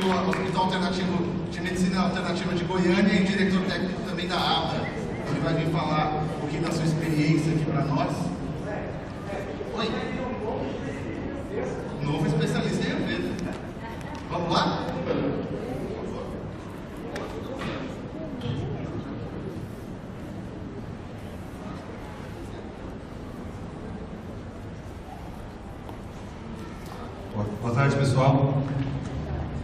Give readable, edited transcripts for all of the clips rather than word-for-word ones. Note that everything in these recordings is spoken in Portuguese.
do Hospital Alternativo de Medicina Alternativa de Goiânia e diretor técnico também da Abra. Ele vai vir falar um pouquinho da sua experiência aqui para nós. Oi. Novo especialista em Ayurveda. Vamos lá? Boa tarde, pessoal.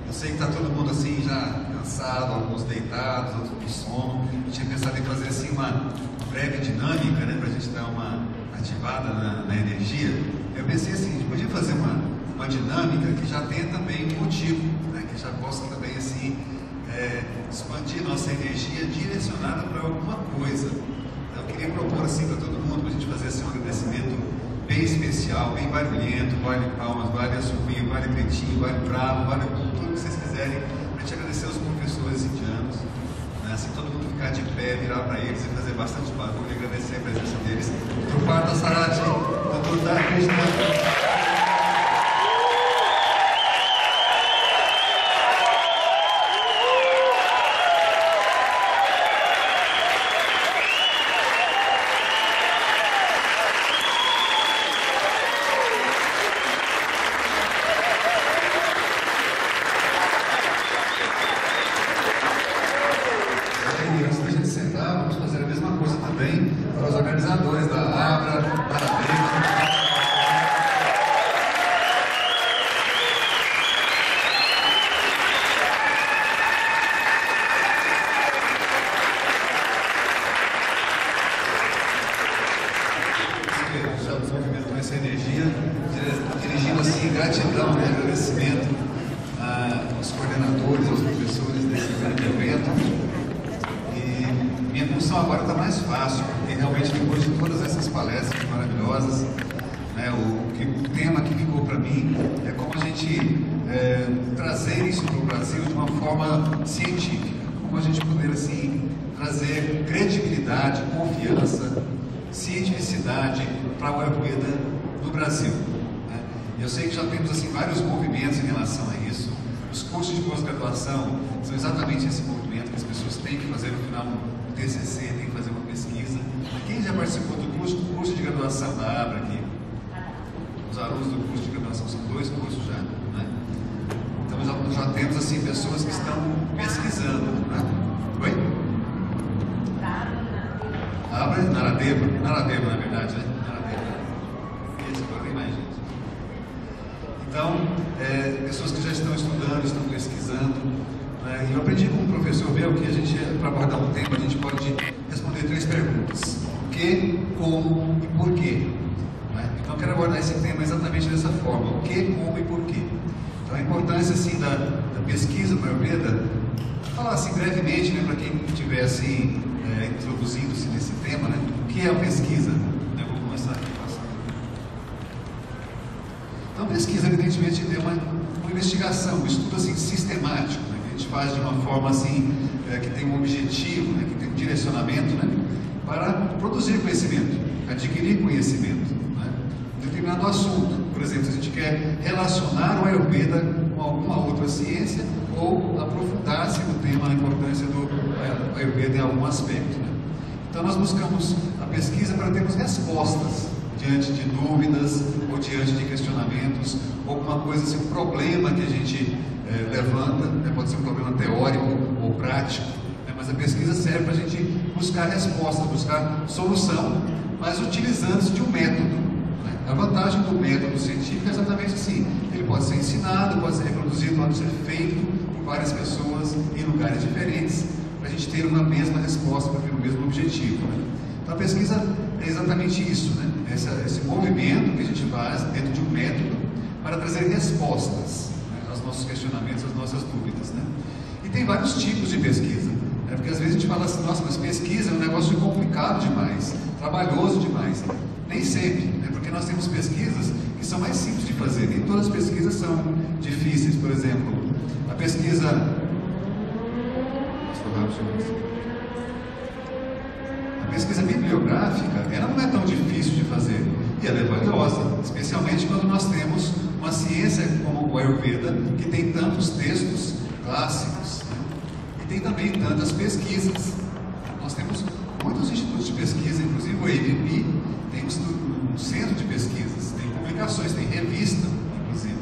Eu sei que está todo mundo assim já cansado, alguns deitados, outros com sono. Eu tinha pensado em fazer assim uma breve dinâmica, né, para a gente dar uma ativada na energia. Eu pensei assim, a gente podia fazer uma dinâmica que já tenha também um motivo, né, que já possa também assim expandir nossa energia direcionada para alguma coisa. Então, eu queria propor assim para todo mundo, para a gente fazer assim um agradecimento bem especial, bem barulhento, vale palmas, vale assovio, vale pretinho, vale bravo, vale tudo que vocês quiserem, para a gente agradecer aos professores indianos, né? Assim todo mundo ficar de pé, virar para eles e fazer bastante barulho e agradecer a presença deles. Dr. Partha Sarathy, Dr. Dhar Krishna. Para os organizadores da Abra, parabéns. Já movimentou essa energia, dirigindo assim gratidão, né, agradecimento aos coordenadores, aos professores desse grande evento. Minha função agora está mais fácil, porque realmente depois de todas essas palestras maravilhosas, né, o tema que ficou para mim é como a gente trazer isso para o Brasil de uma forma científica, como a gente poder assim trazer credibilidade, confiança, cientificidade para o Ayurveda no Brasil. Né? Eu sei que já temos assim vários movimentos em relação a isso. Os cursos de pós-graduação são exatamente esse movimento que as pessoas têm que fazer no final do TCC, tem que fazer uma pesquisa. Quem já participou do curso de graduação da Abra aqui? Os alunos do curso de graduação são 2 cursos já, né? Então já temos assim pessoas que estão pesquisando, né? Oi? Abra Naradeva na verdade, né? Naradeva. Isso, agora tem mais gente. Então, pessoas que já estão estudando, estão pesquisando, né? E eu aprendi com o professor meu que a gente, para abordar um tema, a gente pode responder 3 perguntas: o que, como e por quê. Né? Então eu quero abordar esse tema exatamente dessa forma: o que, como e por quê. Então a importância assim da pesquisa para a Ayurveda, falar assim brevemente, né, para quem estiver assim introduzindo-se nesse tema, né, o que é a pesquisa. Eu vou começar aqui passando. Então pesquisa evidentemente é uma investigação, um estudo assim sistemático, né, que a gente faz de uma forma assim que tem um objetivo, né, que tem um direcionamento, né, para produzir conhecimento, adquirir conhecimento, né, em determinado assunto. Por exemplo, se a gente quer relacionar o Ayurveda com alguma outra ciência ou aprofundar-se no tema, a importância do Ayurveda em algum aspecto, né. Então nós buscamos a pesquisa para termos respostas diante de dúvidas ou diante de questionamentos, ou alguma coisa assim, um problema que a gente levanta, né? Pode ser um problema teórico ou prático, né? Mas a pesquisa serve para a gente buscar resposta, buscar solução, mas utilizando-se de um método, né? A vantagem do método científico é exatamente assim: ele pode ser ensinado, pode ser reproduzido, pode ser feito por várias pessoas em lugares diferentes, para a gente ter uma mesma resposta, para ter o mesmo objetivo, né? Então a pesquisa é exatamente isso, né? Esse movimento que a gente faz dentro de um método para trazer respostas, né, aos nossos questionamentos, às nossas dúvidas, né? E tem vários tipos de pesquisa, né? Porque às vezes a gente fala assim: nossa, mas pesquisa é um negócio complicado demais, trabalhoso demais. Nem sempre, né? Porque nós temos pesquisas que são mais simples de fazer, nem todas as pesquisas são difíceis. Por exemplo, a pesquisa bibliográfica, ela não é tão difícil de fazer, e ela é valiosa, especialmente quando nós temos uma ciência como o Ayurveda, que tem tantos textos clássicos, né? E tem também tantas pesquisas. Nós temos muitos institutos de pesquisa, inclusive o AVP tem um centro de pesquisas, tem publicações, tem revista, inclusive,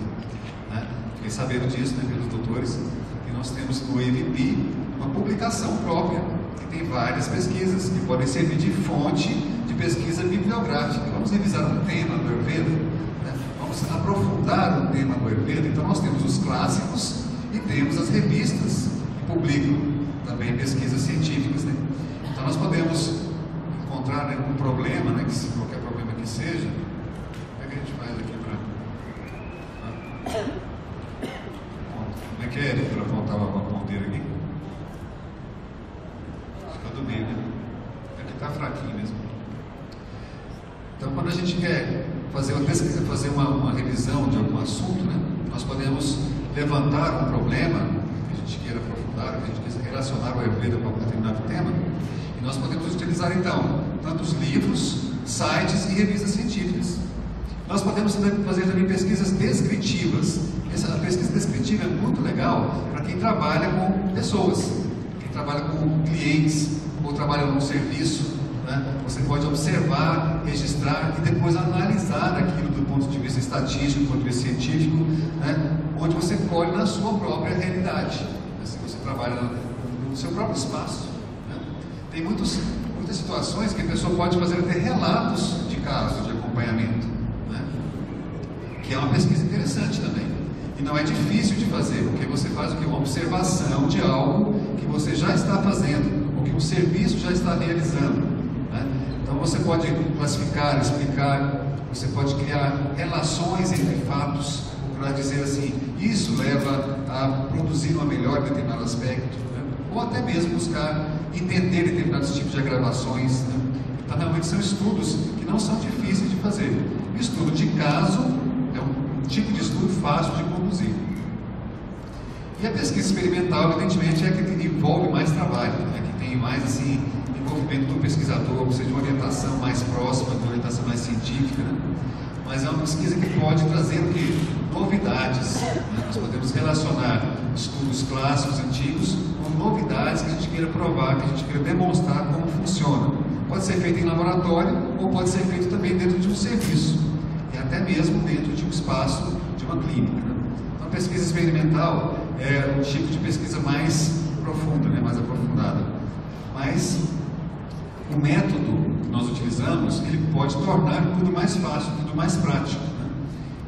né? Fiquei sabendo disso, né, pelos doutores, e nós temos no AVP uma publicação própria, que tem várias pesquisas, que podem servir de fonte de pesquisa bibliográfica. Vamos revisar um tema do Ayurveda, né? Vamos aprofundar o tema do Ayurveda. Então nós temos os clássicos e temos as revistas que publicam também pesquisas científicas, né? Então nós podemos encontrar, né, um problema, né, que se qualquer problema que seja, como é que a gente faz aqui para... Como é que é para apontar a ponteira aqui? Fica do meio, né? Aqui está fraquinho mesmo. Então quando a gente quer fazer uma pesquisa, fazer uma revisão de algum assunto, né, nós podemos levantar um problema que a gente queira aprofundar, que a gente queira relacionar o Ayurveda com um determinado tema. E nós podemos utilizar então tantos livros, sites e revistas científicas. Nós podemos fazer também pesquisas descritivas. Essa pesquisa descritiva é muito legal para quem trabalha com pessoas, quem trabalha com clientes ou trabalha num serviço, né? Você pode observar, registrar e depois analisar aquilo do ponto de vista estatístico, do ponto de vista científico, né? Onde você colhe na sua própria realidade, né? Se você trabalha no seu próprio espaço. Tem muitas situações que a pessoa pode fazer até relatos de casos de acompanhamento, né? Que é uma pesquisa interessante também. E não é difícil de fazer, porque você faz o que? Uma observação de algo que você já está fazendo, ou que um serviço já está realizando, né? Então você pode classificar, explicar, você pode criar relações entre fatos, para dizer assim, isso leva a produzir uma melhor determinado aspecto, né? Ou até mesmo buscar entender determinados tipos de agravações, né? Então realmente são estudos que não são difíceis de fazer. O estudo de caso é um tipo de estudo fácil de conduzir. E a pesquisa experimental, evidentemente, é a que envolve mais trabalho, né? Que tem mais assim, envolvimento do pesquisador, ou seja, uma orientação mais próxima, uma orientação mais científica, né? Mas é uma pesquisa que pode trazer o quê? Novidades, né? Nós podemos relacionar estudos clássicos, antigos, com novidades que a gente queira provar, que a gente queira demonstrar como funciona. Pode ser feito em laboratório ou pode ser feito também dentro de um serviço e até mesmo dentro de um espaço de uma clínica, né? Então a pesquisa experimental é um tipo de pesquisa mais profunda, né? Mais aprofundada. Mas o método que nós utilizamos, ele pode tornar tudo mais fácil, tudo mais prático, né?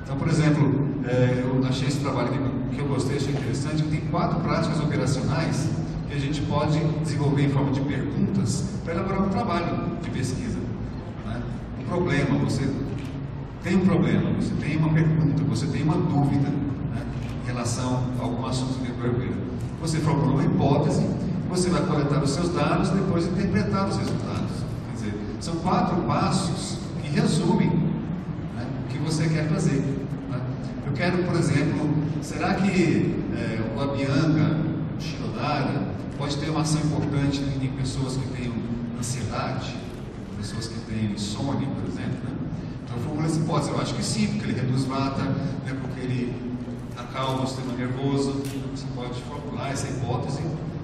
Então, por exemplo, eu achei esse trabalho que eu gostei, achei interessante, que tem 4 práticas operacionais que a gente pode desenvolver em forma de perguntas para elaborar um trabalho de pesquisa, né? Um problema, você tem um problema, você tem uma pergunta, você tem uma dúvida, né, em relação a algum assunto dentro do Ayurveda. Você formula uma hipótese, você vai coletar os seus dados e depois interpretar os resultados. Quer dizer, são 4 passos que resumem, né, o que você quer fazer, né? Eu quero, por exemplo, será que o Abhyanga, o Shirodhara, pode ter uma ação importante em pessoas que têm ansiedade, pessoas que têm insônia, por exemplo, né? Então, formula essa hipótese. Eu acho que sim, porque ele reduz vata, né, porque ele acalma o sistema nervoso. Você pode formular essa hipótese,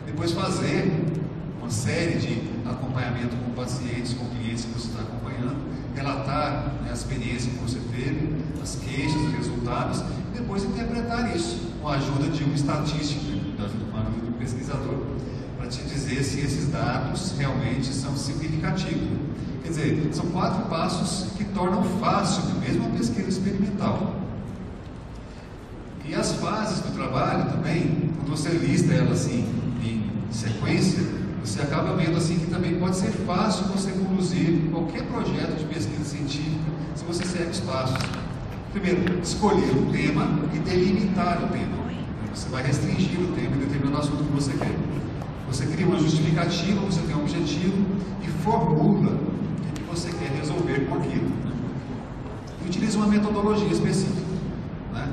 depois fazer uma série de acompanhamento com pacientes, com clientes que você está acompanhando, relatar, né, a experiência que você teve, as queixas, os resultados, e depois interpretar isso com a ajuda de uma estatística, com a ajuda do pesquisador, para te dizer se esses dados realmente são significativos. Quer dizer, são 4 passos que tornam fácil mesmo a pesquisa experimental. E as fases do trabalho também, quando você lista elas assim em sequência, você acaba vendo assim que também pode ser fácil você conduzir qualquer projeto de pesquisa científica se você segue os passos. Primeiro, escolher o tema e delimitar o tema. Você vai restringir o tema em determinado assunto que você quer. Você cria uma justificativa, você tem um objetivo e formula o que você quer resolver com aquilo, né? E utiliza uma metodologia específica, né?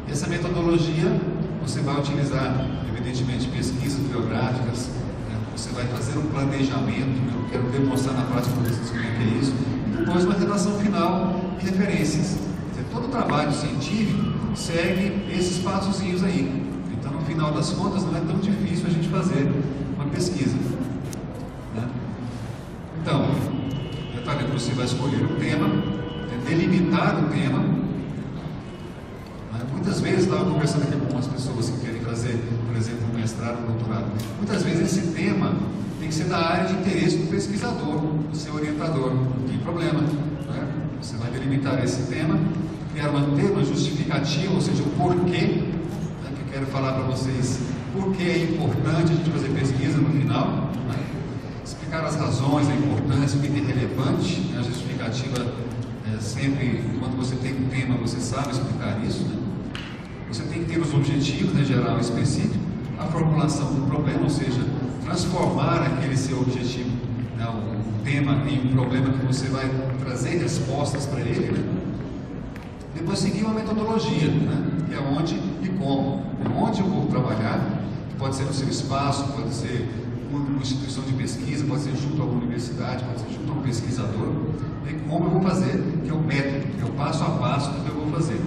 E essa metodologia você vai utilizar, evidentemente, pesquisas bibliográficas, né? Você vai fazer um planejamento, que eu quero demonstrar na prática para vocês como é que é isso, e depois uma redação final e referências. Quer dizer, todo o trabalho científico segue esses passozinhos aí. Então, no final das contas, não é tão difícil a gente fazer uma pesquisa, né? Então, detalhe, você vai escolher um tema, delimitar o tema. Muitas vezes, estava conversando aqui com algumas pessoas que querem fazer, por exemplo, um mestrado, um doutorado. Muitas vezes esse tema tem que ser da área de interesse do pesquisador, do seu orientador. Não tem problema, né? Você vai delimitar esse tema, criar uma justificativa, ou seja, o porquê, né, que eu quero falar para vocês, por que é importante a gente fazer pesquisa no final, né? Explicar as razões, a importância, o que é relevante, né? A justificativa sempre, quando você tem um tema, você sabe explicar isso, né? Você tem que ter os objetivos, né, geral e específico, a formulação do problema, ou seja, transformar aquele seu objetivo, né, um tema em um problema que você vai trazer respostas para ele, né? Depois seguir uma metodologia, né, que é onde e como, onde eu vou trabalhar, que pode ser no seu espaço, pode ser uma instituição de pesquisa, pode ser junto a uma universidade, pode ser junto a um pesquisador, e como eu vou fazer, que é o método, que é o passo a passo do que eu vou fazer.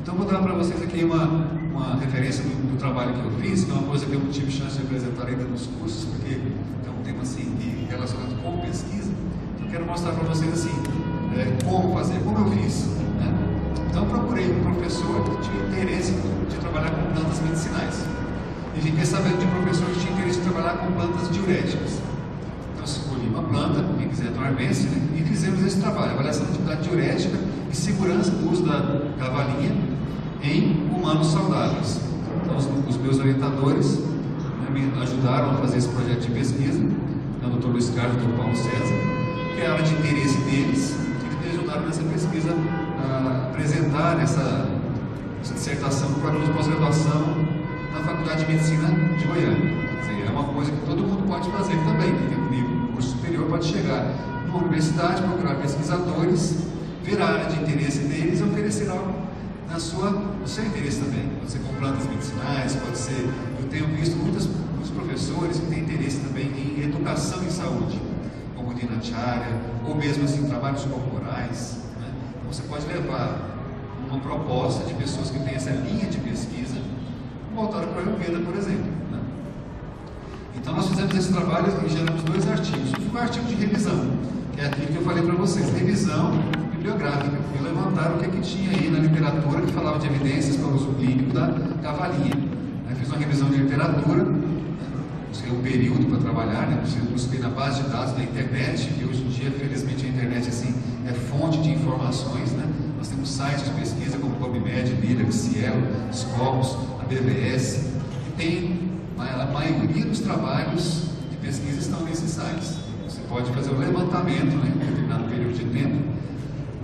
Então, vou dar para vocês aqui uma referência do trabalho que eu fiz, que é uma coisa que eu não tive chance de apresentar ainda nos cursos, porque é um tema assim, relacionado com pesquisa. Então, eu quero mostrar para vocês assim, como fazer, como eu fiz, né? Então, eu procurei um professor que tinha interesse de trabalhar com plantas medicinais. E fiquei sabendo de um professor que tinha interesse em trabalhar com plantas diuréticas. Então, escolhi uma planta, quem quiser torbense, né? E fizemos esse trabalho, avaliação de atividade diurética e segurança do uso da cavalinha em humanos saudáveis. Então, os meus orientadores, né, me ajudaram a fazer esse projeto de pesquisa, né, o Dr. Luiz Carlos e o Dr. Paulo César, que é a área de interesse deles, que me ajudaram nessa pesquisa a apresentar essa dissertação para alunos de pós-graduação na Faculdade de Medicina de Goiânia. Quer dizer, é uma coisa que todo mundo pode fazer também, que tem um nível de curso superior, pode chegar numa universidade, procurar pesquisadores, ver a área de interesse deles e oferecer algo no seu interesse também. Pode ser com plantas medicinais, pode ser... Eu tenho visto muitos professores que têm interesse também em educação em saúde, como dinacharya, ou mesmo assim trabalhos corporais, né? Então, você pode levar uma proposta de pessoas que têm essa linha de pesquisa voltada para a Ayurveda, por exemplo, né? Então, nós fizemos esse trabalho e geramos 2 artigos. Um foi um artigo de revisão, que é aquilo que eu falei para vocês, revisão bibliográfica, e levantaram o que tinha aí na literatura que falava de evidências para o uso clínico da cavalinha. Fiz uma revisão de literatura, busquei um período para trabalhar, né? Busquei na base de dados da internet, e hoje em dia, felizmente, a internet assim, é fonte de informações, né? Nós temos sites de pesquisa como PubMed, Lilac, Cielo, Scopus, a BVS, e tem a maioria dos trabalhos de pesquisa estão nesses sites. Você pode fazer um levantamento, né, em determinado período de tempo,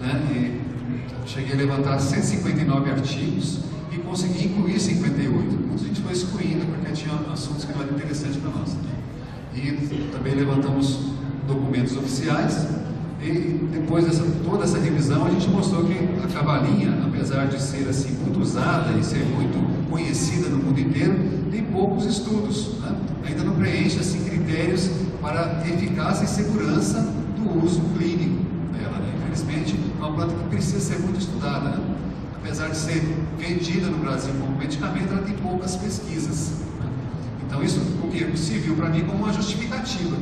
né, e cheguei a levantar 159 artigos e consegui incluir 58. Muitos a gente foi excluindo porque tinha assuntos que não eram interessantes para nós. E também levantamos documentos oficiais. E depois de toda essa revisão, a gente mostrou que a cavalinha, apesar de ser assim muito usada e ser muito conhecida no mundo inteiro, tem poucos estudos, né? Ainda não preenche assim critérios para eficácia e segurança do uso clínico dela, né? Infelizmente, é uma planta que precisa ser muito estudada, né? Apesar de ser vendida no Brasil como medicamento, ela tem poucas pesquisas, né? Então isso o que se viu para mim como uma justificativa.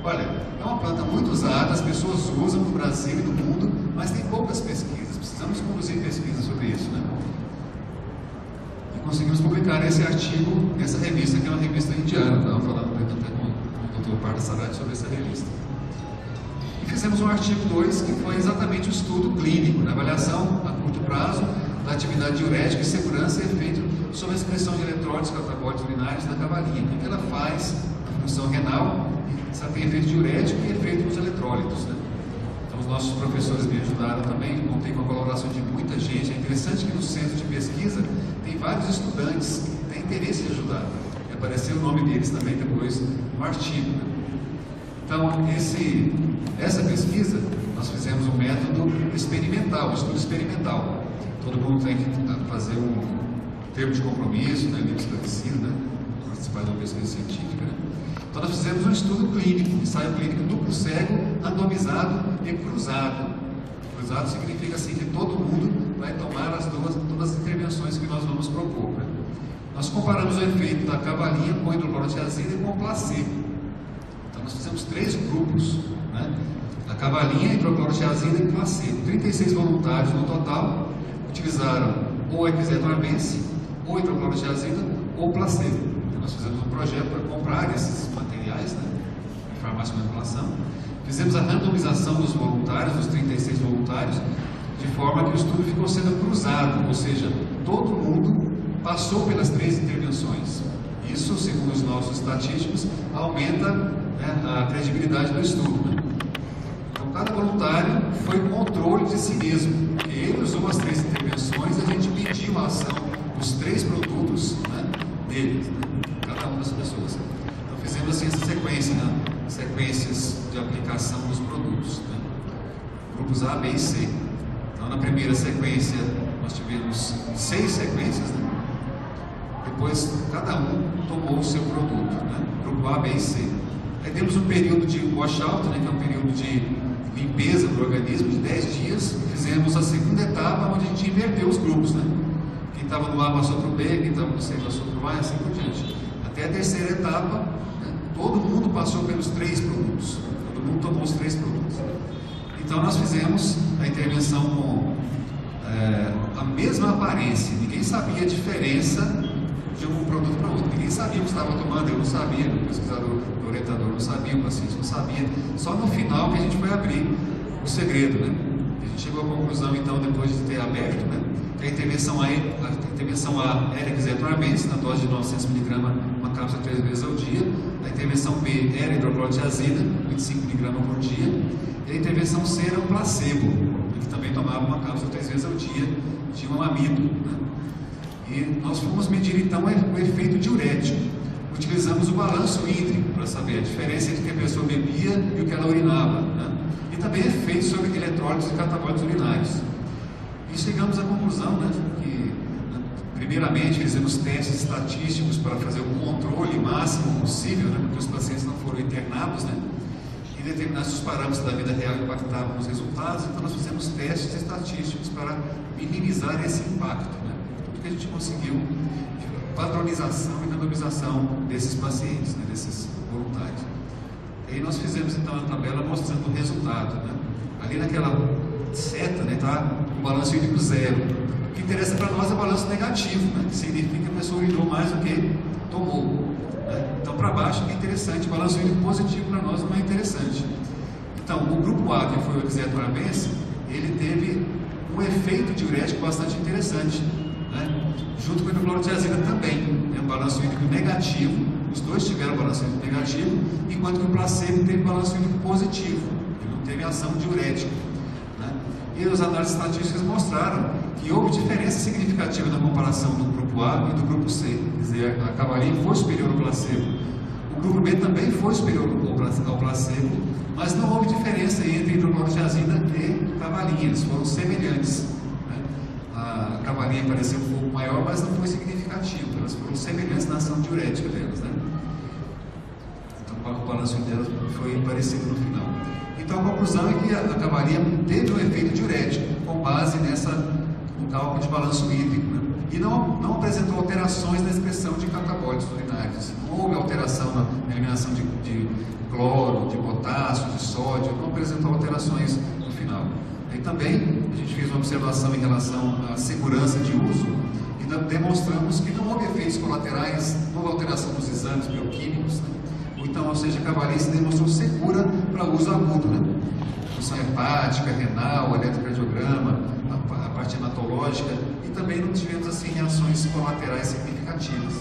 Olha, é uma planta muito usada, as pessoas usam no Brasil e no mundo, mas tem poucas pesquisas. Precisamos conduzir pesquisas sobre isso, né? E conseguimos publicar esse artigo nessa revista, que é uma revista indiana. Estava falando até com o Dr. Partha Sarathy sobre essa revista. E fizemos um artigo 2, que foi exatamente o estudo clínico, na avaliação a curto prazo da atividade diurética e segurança e efeito sobre a excreção de eletrólitos catabólicos urinários da cavalinha. O que ela faz na função renal? Ela tem efeito diurético e efeito nos eletrólitos, né? Então, os nossos professores me ajudaram também, contei com a colaboração de muita gente. É interessante que no centro de pesquisa tem vários estudantes que têm interesse em ajudar. E apareceu o nome deles também depois no artigo, né? Então, essa pesquisa, nós fizemos um método experimental, um estudo experimental. Todo mundo tem que fazer um termo de compromisso, né, livre esclarecido, né, participar de uma pesquisa científica, né? Então, nós fizemos um estudo clínico, ensaio clínico duplo cego, randomizado e cruzado. Cruzado significa assim que todo mundo vai tomar todas as intervenções que nós vamos propor, né? nós comparamos o efeito da cavalinha com a hidroclorotiazida e com o placebo. Então nós fizemos 3 grupos, né? A cavalinha, hidroclorotiazida e placebo. 36 voluntários no total utilizaram ou equiseto armense, ou hidroclorotiazida, ou placebo. Então nós fizemos um projeto para comprar esses materiais, né? Farmácia de manipulação. Fizemos a randomização dos voluntários, dos 36 voluntários, de forma que o estudo ficou sendo cruzado, ou seja, todo mundo passou pelas 3 intervenções. Isso, segundo os nossos estatísticos, aumenta, né, a credibilidade do estudo, né? Então, cada voluntário foi controle de si mesmo. Ele usou as 3 intervenções e a gente mediu a ação dos 3 produtos, né, deles, né, cada uma das pessoas. Então, fizemos assim essa sequência, né, sequências de aplicação dos produtos, né, grupos A, B e C. Então, na primeira sequência, nós tivemos 6 sequências, né? Depois, cada um tomou o seu produto, né? Grupo A, B e C. Aí temos um período de washout, né? Que é um período de limpeza do organismo, de 10 dias. Fizemos a segunda etapa, onde a gente inverteu os grupos, né? Quem estava no A passou para o B, quem estava no C passou para o A, e assim por diante. Até a terceira etapa, né? Todo mundo passou pelos 3 produtos. Todo mundo tomou os 3 produtos. Então, nós fizemos a intervenção com a mesma aparência. Ninguém sabia a diferença de um produto para outro. Ninguém sabia o que estava tomando. Eu não sabia, o pesquisador, o orientador não sabia, o paciente não sabia. Só no final que a gente foi abrir o segredo, né? A gente chegou à conclusão, então, depois de ter aberto, né, que a intervenção A era equiseto armense, na dose de 900 mg, uma cápsula 3 vezes ao dia. A intervenção B era hidroclorotiazida, 25 mg por dia. E a intervenção C era um placebo, que também tomava uma cápsula 3 vezes ao dia, tinha um amido, né? E nós fomos medir então o efeito diurético. Utilizamos o balanço hídrico para saber a diferença entre o que a pessoa bebia e o que ela urinava, né? E também efeitos sobre eletrólitos e catabólitos urinários. E chegamos à conclusão, né, que, primeiramente, fizemos testes estatísticos para fazer o controle máximo possível, né, porque os pacientes não foram internados, né? E determinados os parâmetros da vida real impactavam os resultados, então nós fizemos testes estatísticos para minimizar esse impacto, né? Tudo que a gente conseguiu, padronização e randomização desses pacientes, né, desses voluntários. E aí nós fizemos então a tabela mostrando o resultado, né? Ali naquela seta, né, tá o balanço hídrico 0. O que interessa para nós é o balanço negativo, né, que significa que a pessoa urinou mais do que tomou. Então, para baixo é interessante, o balanço hídrico positivo para nós não é interessante. Então, o grupo A, que foi o equiseto armense, ele teve um efeito diurético bastante interessante, né? Junto com a hidroclorotiazida também, né? Um balanço hídrico negativo, os dois tiveram balanço hídrico negativo, enquanto que o placebo teve balanço hídrico positivo, ele não teve ação diurética, né? E as análises estatísticas mostraram que houve diferença significativa na comparação do grupo A e do grupo C. Quer dizer, a cavalinha foi superior ao placebo. O grupo B também foi superior ao placebo, mas não houve diferença entre hidroclorotiazida e cavalinha, eles foram semelhantes, né? A cavalinha pareceu um pouco maior, mas não foi significativo, elas foram semelhantes na ação diurética delas, né? Então, o balanço delas foi parecido no final. Então, a conclusão é que a cavalinha teve um efeito diurético, com base no cálculo de balanço hídrico, né? E não apresentou alterações na expressão de catabólitos urinários. Não houve alteração na eliminação de cloro, de potássio, de sódio, não apresentou alterações no final. E também a gente fez uma observação em relação à segurança de uso e demonstramos que não houve efeitos colaterais, não houve alteração dos exames bioquímicos, né? Então, ou seja, a cavalinha se demonstrou segura para uso agudo, né? Função hepática, renal, eletrocardiograma, a parte hematológica, e também não tivemos assim reações colaterais significativas.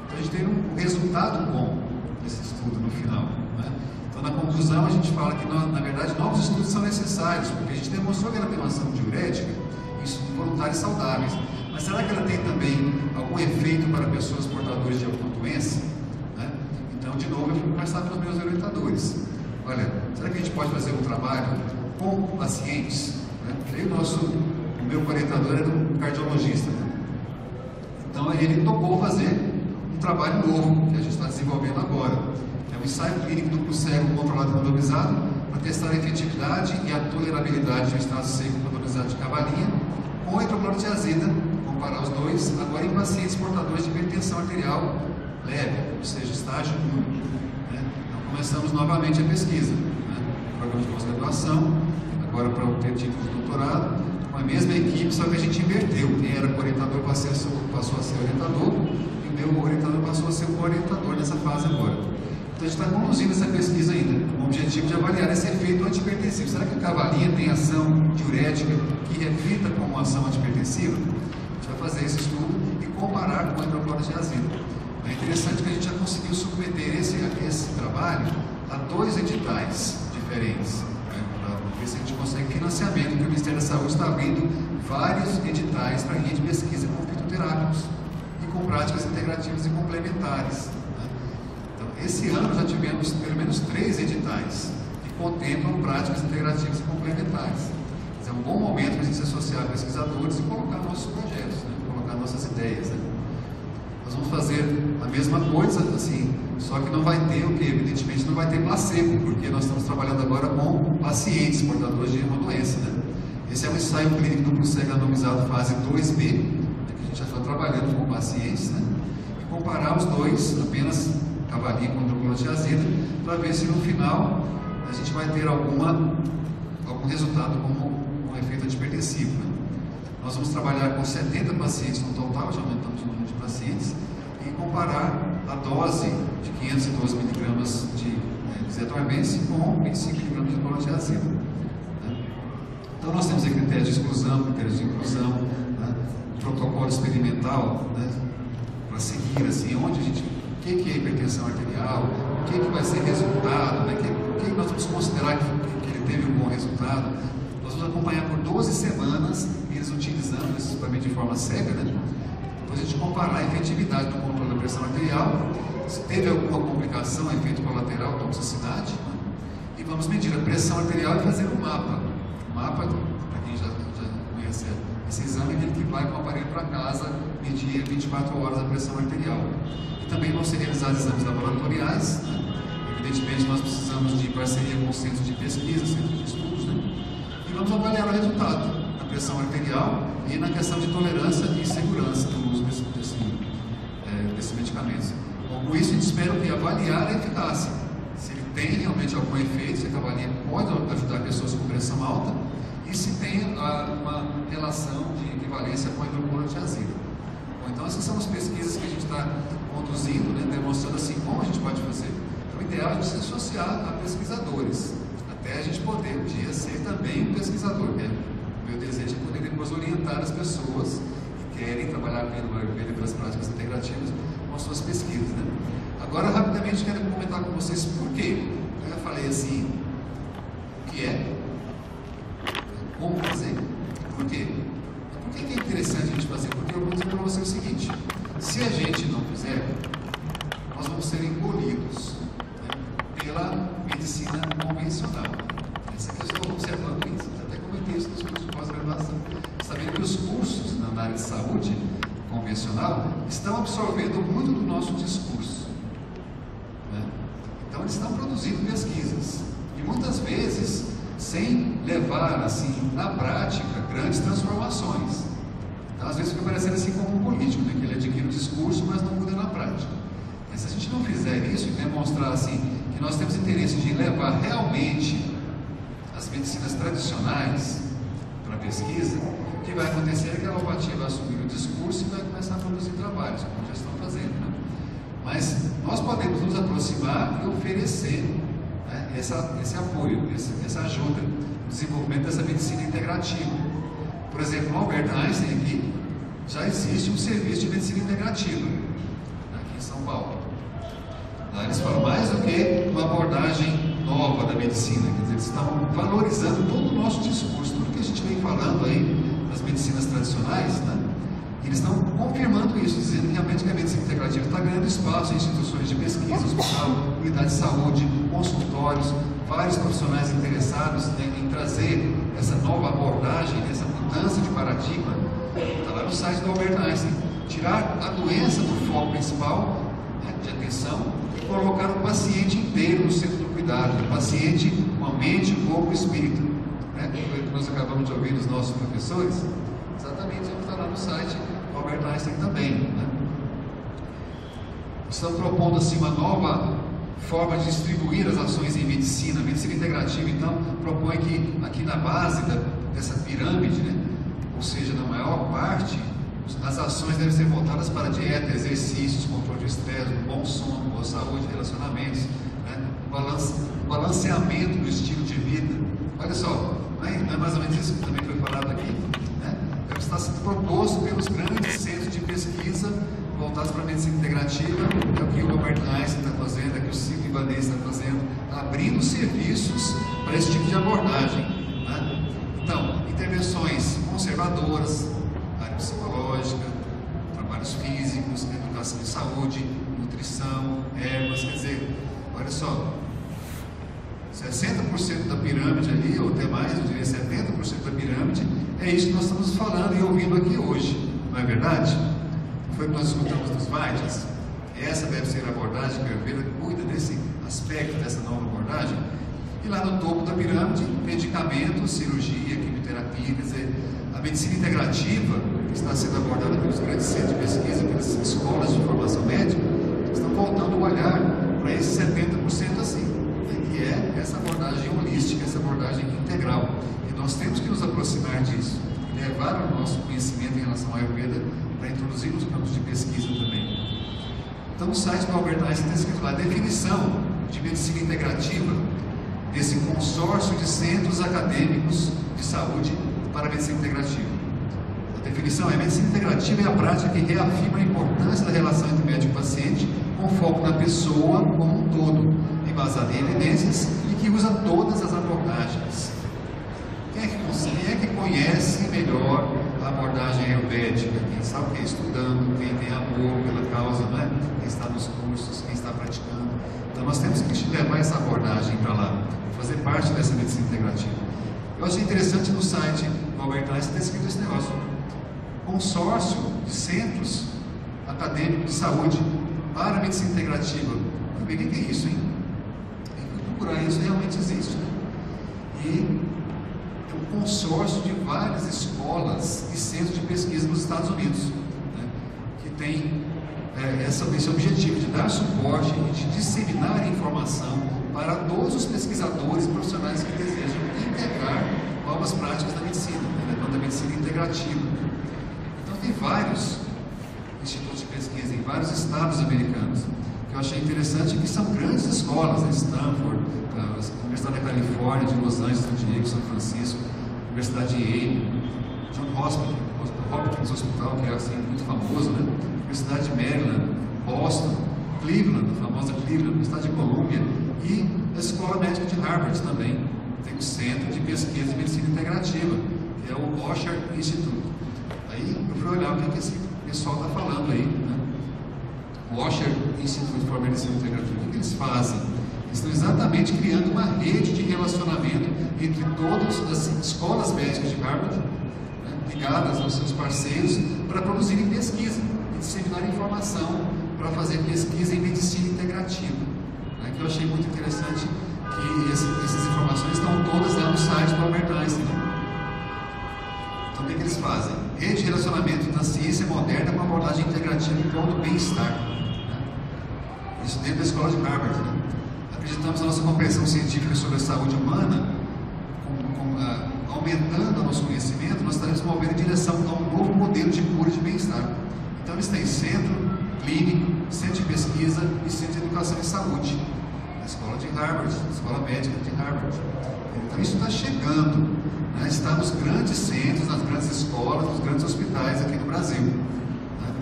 Então a gente teve um resultado bom desse estudo no final, né? Então, na conclusão, a gente fala que na verdade novos estudos são necessários, porque a gente demonstrou que ela tem uma ação diurética em voluntários saudáveis, mas será que ela tem também algum efeito para pessoas portadoras de alguma doença? Então, de novo, eu fui conversar com os meus orientadores. Olha, será que a gente pode fazer um trabalho com pacientes? Né? Aí o meu orientador era um cardiologista, né? Então, ele topou fazer um trabalho novo, que a gente está desenvolvendo agora. É um ensaio clínico duplo cego controlado e randomizado para testar a efetividade e a tolerabilidade do estado seco randomizado de cavalinha com hidroclorotiazida como comparar os dois, agora em pacientes portadores de hipertensão arterial leve, ou seja, estágio 1. Né? Então começamos novamente a pesquisa, né? Programa de pós-graduação, agora para obter título de doutorado, com a mesma equipe, só que a gente inverteu. Quem era orientador passou a ser orientador, e o meu orientador passou a ser o orientador nessa fase agora. Então a gente está conduzindo essa pesquisa ainda, com o objetivo de avaliar esse efeito antihipertensivo. Será que a cavalinha tem ação diurética que reflita como ação antihipertensiva? A gente vai fazer esse estudo e comparar com a hidroclorotiazida. É interessante que a gente já conseguiu submeter esse trabalho a 2 editais diferentes, né, para ver se a gente consegue financiamento, porque o Ministério da Saúde está abrindo vários editais para linha de pesquisa com fitoterápicos e com práticas integrativas e complementares. Esse ano já tivemos pelo menos 3 editais que contemplam práticas integrativas e complementares. Mas é um bom momento para a gente se associar a pesquisadores e colocar nossos projetos, né? Colocar nossas ideias. Né? Nós vamos fazer a mesma coisa, assim, só que não vai ter o que? Evidentemente não vai ter placebo, porque nós estamos trabalhando agora com pacientes portadores de uma doença. Né? Esse é um ensaio clínico duplo cego randomizado fase 2B, né, que a gente já está trabalhando com pacientes, né? E comparar os dois, apenas cavalinha com hidroclorotiazida, para ver se no final a gente vai ter algum resultado como um efeito antihipertensivo. Né? Nós vamos trabalhar com 70 pacientes no total, já aumentamos o número de pacientes, e comparar a dose de 512 mg de zetorbense com 25 mg de hidroclorotiazida. Né? Então nós temos aí critérios de exclusão, critérios de inclusão, né? Protocolo experimental, né? Para seguir, assim, onde a gente... O que é hipertensão arterial, o que vai ser resultado, né? O que nós vamos considerar que ele teve um bom resultado. Nós vamos acompanhar por 12 semanas, eles utilizando esse equipamento de forma cega, né? Depois a gente comparar a efetividade do controle da pressão arterial, se teve alguma complicação, efeito colateral, toxicidade, né? E vamos medir a pressão arterial e fazer um mapa. O mapa, para quem já conhece esse exame, é aquele que vai com o aparelho para casa, medir 24 horas a pressão arterial. Também vão ser realizados exames laboratoriais, né? Evidentemente nós precisamos de parceria com centros de pesquisa, centros de estudos, né? E vamos avaliar o resultado na pressão arterial e na questão de tolerância e segurança do uso desses medicamentos. Bom, com isso a gente espera avaliar a eficácia, se ele tem realmente algum efeito, se a cavalinha pode ajudar pessoas com pressão alta e se tem uma relação de equivalência com a hidroclorotiazida. Bom, então essas são as pesquisas que a gente está conduzindo, né, demonstrando assim como a gente pode fazer. Então, o ideal é a gente se associar a pesquisadores, até a gente poder um dia ser também um pesquisador. Né? O meu desejo é poder depois orientar as pessoas que querem trabalhar pelas práticas integrativas com as suas pesquisas. Né? Agora, rapidamente, quero comentar com vocês por quê. Eu já falei assim, o que é, como fazer, por quê? Por que é interessante a gente fazer? Porque eu vou dizer para você o seguinte: se a gente não fizer, nós vamos ser engolidos, né, pela medicina convencional. Essa aqui eu estou observando isso, até comentei isso nos cursos de pós-graduação. Sabendo que os cursos na área de saúde convencional estão absorvendo muito do nosso discurso. Né? Então eles estão produzindo pesquisas, e muitas vezes sem levar, assim, na prática, grandes transformações. Então, às vezes fica parecendo assim como um político, né? Que ele adquire o discurso, mas não muda na prática. Mas se a gente não fizer isso e demonstrar, assim, que nós temos interesse de levar realmente as medicinas tradicionais para a pesquisa, o que vai acontecer é que a alopatia vai assumir o discurso e vai começar a produzir trabalhos, como já estão fazendo, né? Mas nós podemos nos aproximar e oferecer, né, esse apoio, essa ajuda no desenvolvimento dessa medicina integrativa. Por exemplo, no Albert Einstein aqui, já existe um serviço de medicina integrativa, aqui em São Paulo. Lá eles falam mais do que uma abordagem nova da medicina, quer dizer, eles estão valorizando todo o nosso discurso, tudo que a gente vem falando aí das medicinas tradicionais, né? Eles estão confirmando isso, dizendo realmente que a medicina integrativa está ganhando espaço em instituições de pesquisa, hospital, unidade de saúde, consultórios, vários profissionais interessados, né, em trazer essa nova abordagem, essa mudança de paradigma. Está lá no site do Albert Einstein. Tirar a doença do foco principal, né, de atenção, e colocar o paciente inteiro no centro do cuidado, o paciente com a mente, o corpo e o espírito. Né? Nós acabamos de ouvir dos nossos professores, exatamente, está lá no site, Einstein também, né? Estão propondo assim uma nova forma de distribuir as ações em medicina. A medicina integrativa, então, propõe que aqui na base dessa pirâmide, né, ou seja, na maior parte, as ações devem ser voltadas para dieta, exercícios, controle de estresse, bom sono, boa saúde, relacionamentos, né, balanceamento do estilo de vida. Olha só, não é mais ou menos isso que também foi falado aqui, né? Está sendo proposto pelos grandes centros de pesquisa voltados para a medicina integrativa, é o que o Albert Einstein está fazendo, é o que o Silvio Ibanez está fazendo, abrindo serviços para esse tipo de abordagem, né? Então, intervenções conservadoras, área psicológica, trabalhos físicos, educação de saúde, nutrição, ervas, quer dizer, olha só, 60% da pirâmide ali, ou até mais, eu diria 70% da pirâmide, é isso que nós estamos falando e ouvindo aqui hoje, não é verdade? Foi o que nós escutamos dos Vaidhas. Essa deve ser a abordagem que a Ayurveda cuida desse aspecto, dessa nova abordagem. E lá no topo da pirâmide, medicamentos, cirurgia, quimioterapia, quer dizer, a medicina integrativa, que está sendo abordada pelos grandes centros de pesquisa, pelas escolas de formação médica, estão voltando o olhar para esse 70% assim, né, que é essa abordagem holística, essa abordagem integral. E nós temos que nos aproximar disso, levar o nosso conhecimento em relação à Ayurveda para introduzir nos campos de pesquisa também. Então, no site do Albert Einstein está escrito lá: a definição de medicina integrativa desse consórcio de centros acadêmicos de saúde para a medicina integrativa. A definição é: a medicina integrativa é a prática que reafirma a importância da relação entre médico e paciente, com foco na pessoa como um todo, embasada em evidências e que usa todas as abordagens. Quem é que conhece melhor a abordagem ayurvédica? Quem sabe, quem estudando, quem tem amor pela causa, né? Quem está nos cursos, quem está praticando. Então nós temos que levar essa abordagem para lá, fazer parte dessa medicina integrativa. Eu achei interessante no site do Albert Einstein ter escrito esse negócio: consórcio de centros acadêmicos de saúde para a medicina integrativa. Eu falei: o que é isso, hein? Tem que procurar, isso realmente existe, né? E um consórcio de várias escolas e centros de pesquisa nos Estados Unidos, né, que tem esse objetivo de dar suporte e de disseminar informação para todos os pesquisadores e profissionais que desejam integrar novas práticas da medicina, né, da medicina integrativa. Então tem vários institutos de pesquisa em vários estados americanos, que eu achei interessante, que são grandes escolas, né, Stanford, a Universidade da Califórnia, de Los Angeles, San Diego, São Francisco, Universidade de Yale, John Hopkins Hospital, que é assim, muito famoso, né? Universidade de Maryland, Boston, Cleveland, a famosa Cleveland, Universidade de Columbia, e a Escola Médica de Harvard também. Tem um centro de pesquisa de medicina integrativa, que é o Osher Institute. Aí eu fui olhar o que esse pessoal está falando aí, né? O Osher Institute for Medicine Integrativa, o que eles fazem? Eles estão exatamente criando uma rede de relacionamento entre todas as escolas médicas de Harvard, né, ligadas aos seus parceiros, para produzirem pesquisa e disseminar informação para fazer pesquisa em medicina integrativa, né, que eu achei muito interessante, que essas informações estão todas lá no site do Albert Einstein. Então, o que eles fazem? Rede de relacionamento da ciência moderna com abordagem integrativa em prol do bem-estar, né? Isso dentro da escola de Harvard, né? Acreditamos na nossa compreensão científica sobre a saúde humana, aumentando o nosso conhecimento, nós estaremos movendo em direção a um novo modelo de cura e de bem-estar. Então eles têm centro clínico, centro de pesquisa e centro de educação e saúde, na escola de Harvard, escola médica de Harvard. Então isso está chegando, né? Está nos grandes centros, nas grandes escolas, nos grandes hospitais aqui no Brasil, né?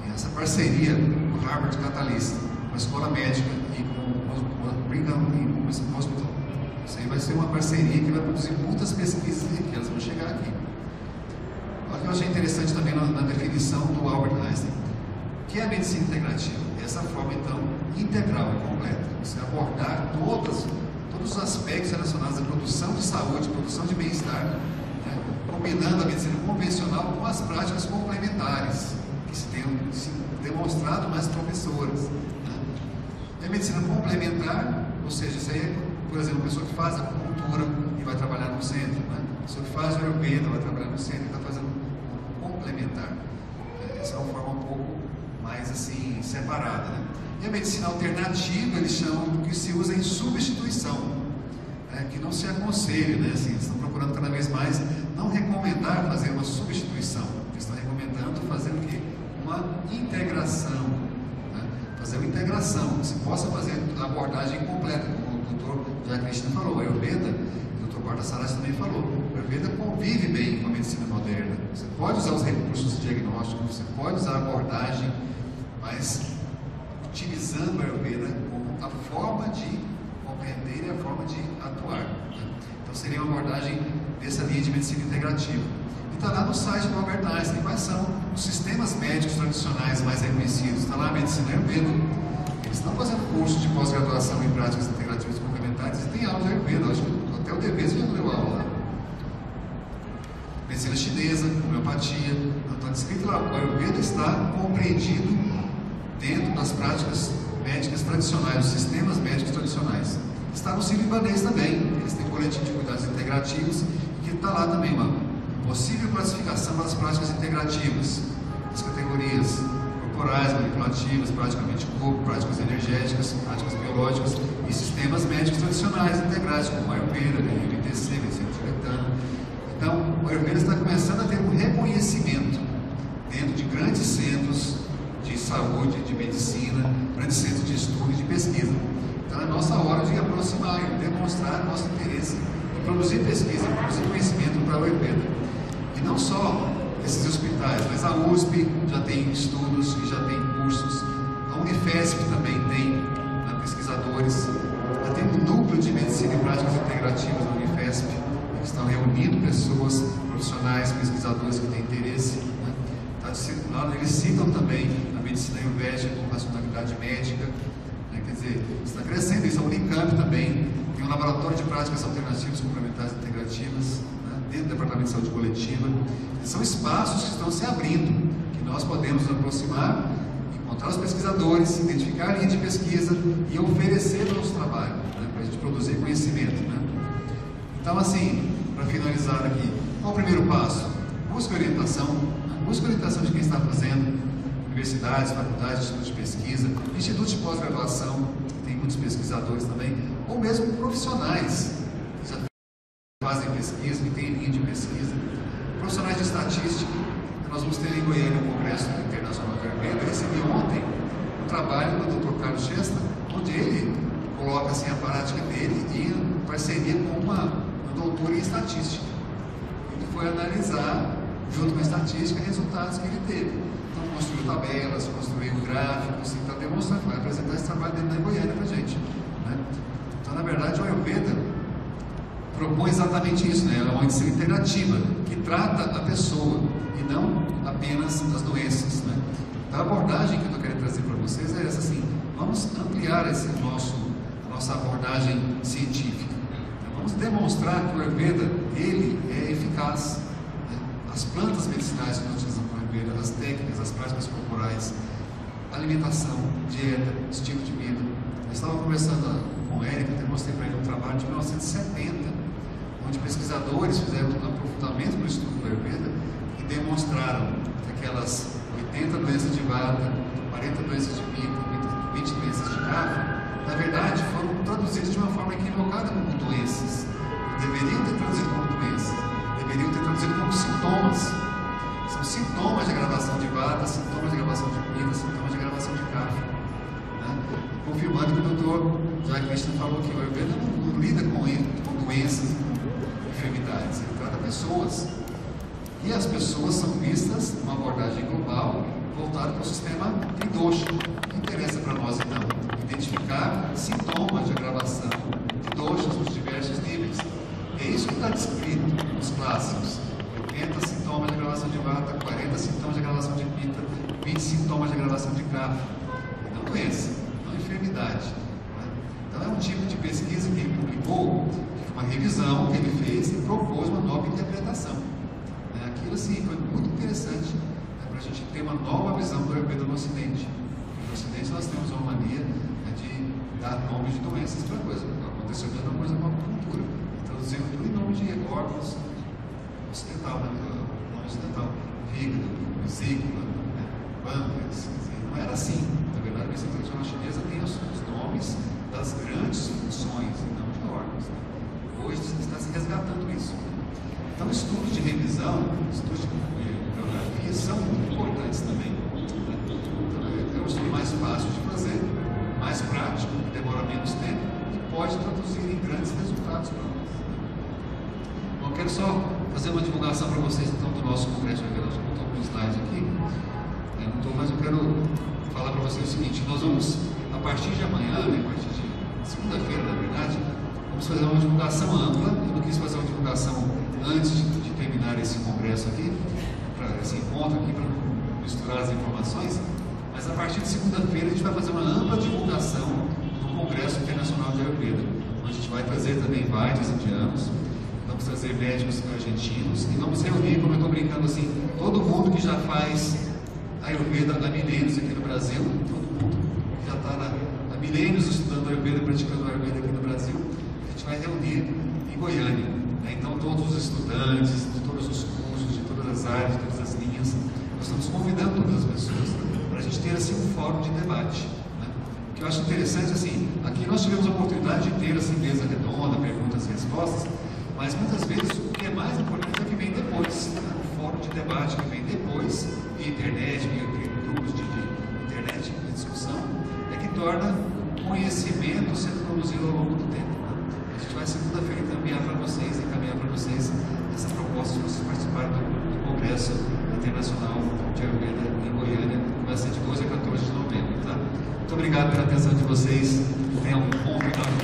E essa parceria do Harvard Catalyst, com a escola médica e com o Brigham Hospital, isso aí vai ser uma parceria que vai produzir muitas pesquisas e que elas vão chegar aqui. O que eu achei interessante também na definição do Albert Einstein, que é a medicina integrativa, essa forma então integral e completa, você abordar todos os aspectos relacionados à produção de saúde, produção de bem-estar, né, combinando a medicina convencional com as práticas complementares, que se tenham demonstrado mais promissoras, né. E a medicina complementar, ou seja, isso aí é, por exemplo, a pessoa que faz acupuntura e vai trabalhar no centro, né? A pessoa que faz o Ayurveda vai trabalhar no centro e está fazendo um complementar. Isso é uma forma um pouco mais assim, separada, né? E a medicina alternativa, eles chamam do que se usa em substituição, né? Que não se aconselha, né? Assim, eles estão procurando cada vez mais não recomendar fazer uma substituição, eles estão recomendando fazer o quê? Uma integração, né? Fazer uma integração, que se possa fazer a abordagem completa, como o doutor Jacques Krishna falou, a Ayurveda, o doutor Partha Sarathy também falou, a Ayurveda convive bem com a medicina moderna, você pode usar os recursos diagnósticos, você pode usar a abordagem, mas utilizando a Ayurveda como a forma de compreender e a forma de atuar, né? Então seria uma abordagem dessa linha de medicina integrativa. E está lá no site do Albert Einstein quais são os sistemas médicos tradicionais mais reconhecidos. Está lá a medicina Ayurveda. Eles estão fazendo curso de pós-graduação em práticas integrativas complementares e tem aula de Ayurveda. Acho que até o DV já deu aula lá. Medicina chinesa, homeopatia. Então está descrito lá, o Ayurveda está compreendido dentro das práticas médicas tradicionais, os sistemas médicos tradicionais. Está no ensino libanês também, eles têm um boletim de cuidados integrativos, que está lá também uma possível classificação das práticas integrativas, as categorias corporais, manipulativas, praticamente corpo, práticas energéticas, práticas biológicas e sistemas médicos tradicionais integrados, como a Ayurveda, a MTC, medicina tibetana. Então, o Ayurveda está começando a ter um reconhecimento dentro de grandes centros de saúde, de medicina, grandes centros de estudo e de pesquisa. Então é nossa hora de aproximar e demonstrar nosso interesse em produzir pesquisa, em produzir conhecimento para o Ayurveda. E não só esses hospitais, mas a USP já tem estudos e já tem cursos, a Unifesp também tem, né, pesquisadores, já tem um núcleo de medicina e práticas integrativas na Unifesp, que estão reunindo pessoas, profissionais, pesquisadores que têm interesse, né? Está circulando, eles citam também a medicina ayurvédica com racionalidade médica, né? Quer dizer, está crescendo isso. A Unicamp também tem um laboratório de práticas alternativas complementares integrativas, né? Dentro do Departamento de Saúde Coletiva. E são espaços que estão se abrindo, que nós podemos nos aproximar, encontrar os pesquisadores, identificar a linha de pesquisa e oferecer nosso trabalho, né? Para a gente produzir conhecimento, né? Então, assim, para finalizar aqui, qual o primeiro passo? Busca orientação, né? Busca orientação de quem está fazendo, universidades, faculdades, institutos de pesquisa, institutos de pós-graduação, tem muitos pesquisadores também, ou mesmo profissionais que já fazem pesquisa, que têm linha de pesquisa, profissionais de estatística. Nós vamos ter em Goiânia um Congresso Internacional de Ayurveda. Eu recebi ontem um trabalho do Dr. Carlos Chesta, onde ele coloca assim, a prática dele em parceria com uma doutora em estatística. Ele foi analisar, junto com a estatística, resultados que ele teve. Então, construiu tabelas, construiu gráficos, está demonstrando, vai apresentar esse trabalho dentro da Goiânia para a gente, né? Então, na verdade, o Ayurveda propõe exatamente isso, né? Ela é uma medicina integrativa, que trata a pessoa e não apenas as doenças, né? Então, a abordagem que eu estou querendo trazer para vocês é essa, assim, vamos ampliar a nossa abordagem científica. Vamos demonstrar que o Ayurveda, ele é eficaz, né? As plantas medicinais que nós utilizamos no Ayurveda, as técnicas, as práticas corporais, alimentação, dieta, estilo de vida. Eu estava conversando com o Érico, até mostrei para ele um trabalho de 1970, onde pesquisadores fizeram um aprofundamento no estudo do Ayurveda e demonstraram que aquelas 80 doenças de Vata, 40 doenças de Pitta, 20 doenças de Kapha, na verdade foram traduzidas de uma forma equivocada como doenças. Deveriam ter traduzido como doenças, deveriam ter traduzido como sintomas. São sintomas de agravação de Vata, sintomas de agravação de Pitta, sintomas de agravação de Kapha, né? Confirmando que o doutor Jacques Krishna falou que o Ayurveda não lida com doenças, enfermidades, ele trata pessoas. E as pessoas são vistas numa abordagem global voltada para o sistema de dosha. O que interessa para nós, então? Identificar sintomas de agravação de doshas nos diversos níveis. É isso que está descrito nos clássicos. 80 sintomas de agravação de Vata, 40 sintomas de agravação de Pitta, 20 sintomas de agravação de Kapha. E não doença, não enfermidade, né? Então é um tipo de pesquisa que ele publicou, que foi uma revisão que ele fez e propôs uma nova interpretação. Aquilo assim foi muito interessante, né, para a gente ter uma nova visão do Ayurveda no Ocidente. No Ocidente nós temos uma mania, né, de dar nome de doenças para coisa. Aconteceu a mesma coisa com a acupuntura. Traduziram tudo em nome de órgãos ocidental, né, nome ocidental, fígado, vesícula, né, Sanghas. Não era assim. Na verdade, a medicina tradicional chinesa tem os nomes das grandes funções e não de órgãos. Hoje está se resgatando isso. Então, estudos de revisão, estudos de bibliografia são muito importantes também. É um estudo mais fácil de fazer, mais prático, que demora menos tempo e pode traduzir em grandes resultados para nós. Bom, eu quero só fazer uma divulgação para vocês então do nosso congresso de Ayurveda. Eu estou com um slide aqui, mas eu quero falar para vocês o seguinte: nós vamos, a partir de amanhã, a partir de segunda-feira, na verdade, vamos fazer uma divulgação ampla. Eu não quis fazer uma divulgação antes de terminar esse congresso aqui, esse encontro aqui, para não misturar as informações, mas a partir de segunda-feira a gente vai fazer uma ampla divulgação do Congresso Internacional de Ayurveda, onde a gente vai trazer também vários indianos, vamos trazer médicos argentinos e vamos reunir, como eu estou brincando assim, todo mundo que já faz Ayurveda há milênios aqui no Brasil, todo mundo que já está há milênios estudando Ayurveda, praticando Ayurveda aqui no Brasil, a gente vai reunir em Goiânia. Então, todos os estudantes, de todos os cursos, de todas as áreas, de todas as linhas, nós estamos convidando todas as pessoas para a gente ter assim um fórum de debate. Né? O que eu acho interessante, assim, aqui nós tivemos a oportunidade de ter assim, mesa redonda, perguntas e respostas, mas muitas vezes o que é mais importante é o que vem depois. Né? O fórum de debate que vem depois, via internet, via grupos de internet, de discussão, é que torna o conhecimento sendo produzido ao longo do tempo. A gente vai segunda-feira encaminhar para vocês essa proposta de vocês participarem do Congresso Internacional de Ayurveda em Goiânia, que vai ser de 12 a 14 de novembro. Tá? Muito obrigado pela atenção de vocês. Tenham um bom final de